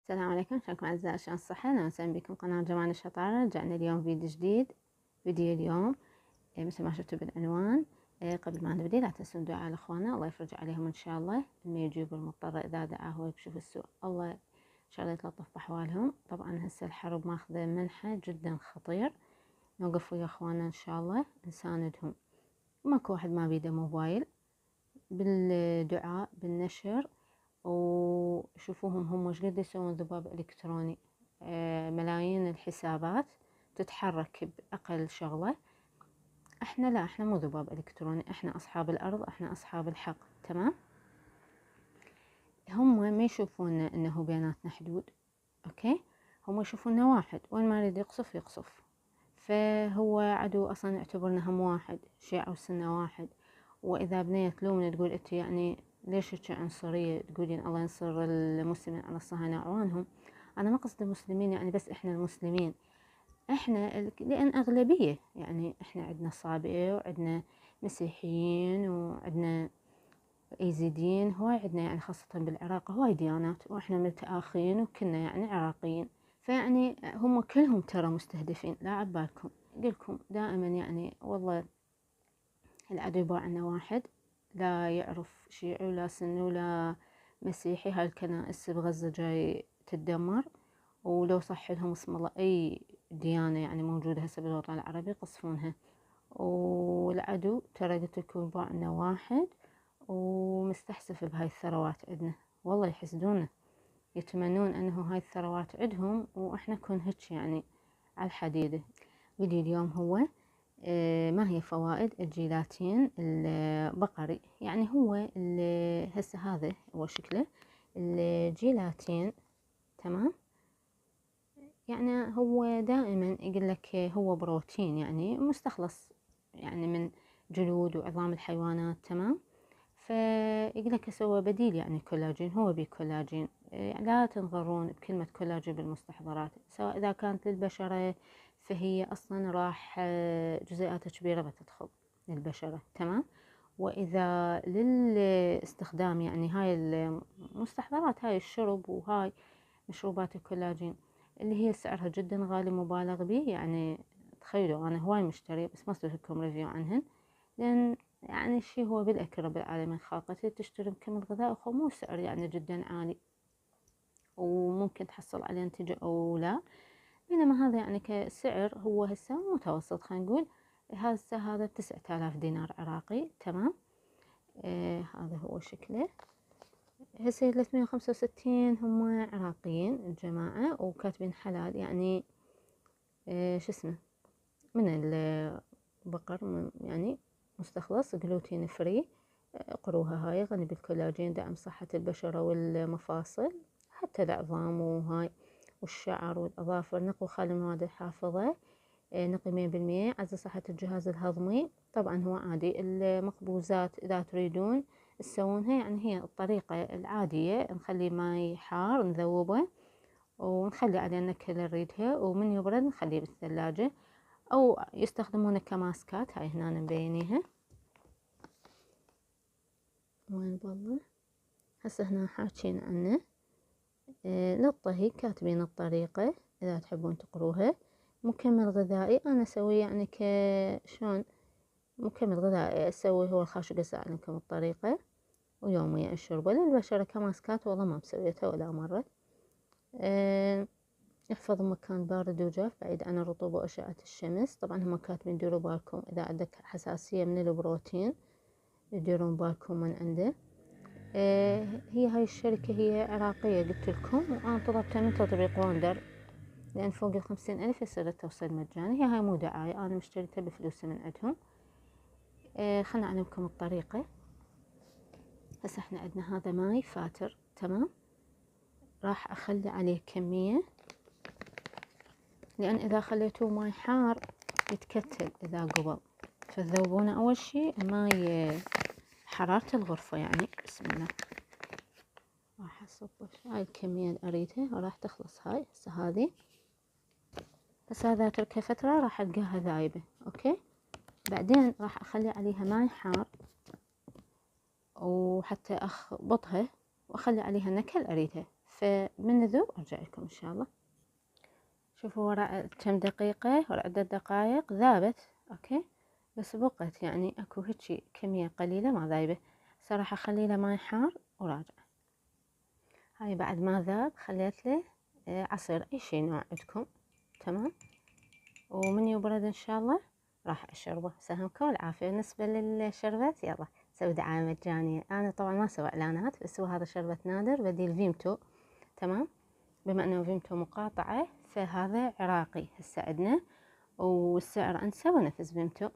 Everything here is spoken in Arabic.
السلام عليكم، شلونكم أعزائي؟ شلون الصحة؟ أهلا وسهلا بكم قناة جمال الشطارة. رجعنا اليوم فيديو جديد. فيديو اليوم مثل ما شفتوا بالعنوان. قبل ما نبدي لا تنسون دعاء لأخوانا، الله يفرج عليهم إن شاء الله. ما يجيب المضطر إذا دعاه ويكشف السوء، الله إن شاء الله يتلطف بأحوالهم. طبعا هسه الحرب ماخذة منحى جدا خطير، نوقف ويا أخوانا إن شاء الله نساندهم. ماكو واحد ما بيده موبايل، بالدعاء بالنشر. وشوفوهم هم وش قد يسوون ذباب إلكتروني. ملايين الحسابات تتحرك بأقل شغلة. احنا لا، احنا مو ذباب إلكتروني، احنا أصحاب الأرض، احنا أصحاب الحق. تمام. هم ما يشوفون انه بيناتنا حدود، اوكي. هم يشوفوننا واحد، وين ما يريد يقصف يقصف. فهو عدو اصلا يعتبرنا هم واحد، شيعة وسنة واحد. واذا بنية تلومني تقول انت يعني ليش هيك عنصرية، تقولين الله ينصر المسلمين على الصهاينة اعوانهم. انا ما قصدي المسلمين يعني بس احنا المسلمين، احنا لان اغلبية، يعني احنا عندنا صابئة وعندنا مسيحيين وعندنا ايزيديين، هواي عندنا يعني خاصة بالعراق هواي ديانات، واحنا متآخين وكلنا يعني عراقيين. فيعني هم كلهم ترى مستهدفين، لا عبالكم. قلكم دائما يعني والله العدو يباع عنا واحد، لا يعرف شيعي ولا سني ولا مسيحي. هاي الكنائس بغزة جاي تتدمر، ولو صح لهم اسم الله اي ديانة يعني موجودة هسه بالوطن العربي يقصفونها. والعدو ترى قلت لكم يباع عنا واحد، ومستحسف بهاي الثروات عندنا. والله يحسدونا، يتمنون انه هاي الثروات عندهم واحنا نكون هيك يعني على الحديدة. فيديو اليوم هو ما هي فوائد الجيلاتين البقري. يعني هو هسه هذا هو شكله الجيلاتين. تمام. يعني هو دائما يقول لك هو بروتين يعني مستخلص يعني من جلود وعظام الحيوانات. تمام. فيقول لك هو بديل يعني كولاجين، هو بيه كولاجين. يعني لا تنغرون بكلمة كولاجين بالمستحضرات، سواء إذا كانت للبشرة فهي أصلا راح جزيئات كبيرة بتدخل للبشرة. تمام. وإذا للاستخدام يعني هاي المستحضرات، هاي الشرب وهاي مشروبات الكولاجين اللي هي سعرها جدا غالي مبالغ به. يعني تخيلوا أنا هواي مشتري بس ما سويت لكم ريفيو عنهن، لأن يعني الشي هو بالأكل رب العالمين خلقته، تشتري بكمية غذاء مو سعر يعني جدا عالي، وممكن تحصل عليه نتيجة أو لا. بينما هذا يعني كسعر هو هسه متوسط، خلينا نقول هسه هذا 9000 دينار عراقي. تمام. هذا هو شكله. هسه 365 هم عراقيين الجماعة وكاتبين حلال، يعني شو اسمه من البقر، يعني مستخلص جلوتين فري. اقروها، هاي غني بالكولاجين، دعم صحة البشرة والمفاصل، حتى العظام وهاي والشعر والأظافر، نقي وخالي من المواد الحافظة، نقي 100%، عزز صحة الجهاز الهضمي. طبعا هو عادي. المخبوزات إذا تريدون تسوونها يعني هي الطريقة العادية، نخلي ماي حار نذوبه ونخلي عليه النكهة اللي نريدها، ومن يبرد نخليه بالثلاجة، أو يستخدمونه كماسكات. هاي هنا مبينيها وين بالله. هسه هنا حاكين عنه للطهي، كاتبين الطريقة إذا تحبون تقروها. مكمل غذائي، أنا أسويه يعني شلون مكمل غذائي أسوي هو الخاشق. أسألكم الطريقة ويوميا أشربه للبشرة كماسكات، والله ما مسويتها ولا مرة. يحفظ مكان بارد وجاف بعيد عن الرطوبة وأشعة الشمس. طبعا هم كاتبين ديروا بالكم إذا عندك حساسية من البروتين، يديرون بالكم من عنده. هي هاي الشركة هي عراقية قلت لكم، وأنا طلبتها من تطبيق وندر، لأن فوق 50,000 يصير التوصيل مجاني. هي هاي مو دعاية، أنا مشتريتها بفلوسي من عندهم. خلنا أعلمكم الطريقة. هسه احنا عندنا هذا ماي فاتر. تمام. راح أخلي عليه كمية، لأن إذا خليتوه ماي حار يتكتل إذا قبل. فتذوبونه أول شي ماي حرارة الغرفة يعني. بسم الله. راح أصب هاي الكمية اللي أريدها وراح تخلص. هاي هسه هذي، بس هذا أتركها فترة راح ألقاها ذايبة. أوكي. بعدين راح أخلي عليها ماي حار، وحتى أخبطها وأخلي عليها النكهة اللي أريدها. فمن نذوب ارجع لكم ان شاء الله. شوفوا وراء كم دقيقة، وراء عدة دقائق ذابت. اوكي، بس بقت يعني اكو هيجي كمية قليلة ما ذايبة. صراحة خلي له ماي حار وراجع. هاي بعد ما ذاب خليت له عصير اي شي نوع عندكم. تمام، ومن يبرد ان شاء الله راح اشربه. سهمكم العافية. بالنسبة للشربت يلا سوي دعاية مجانية. انا طبعا ما اسوي اعلانات، بس هو هذا شربت نادر بديل فيمتو. تمام، بما انه فيمتو مقاطعة فهذا عراقي هسه عندنا، والسعر انسب ونفس فيمتو.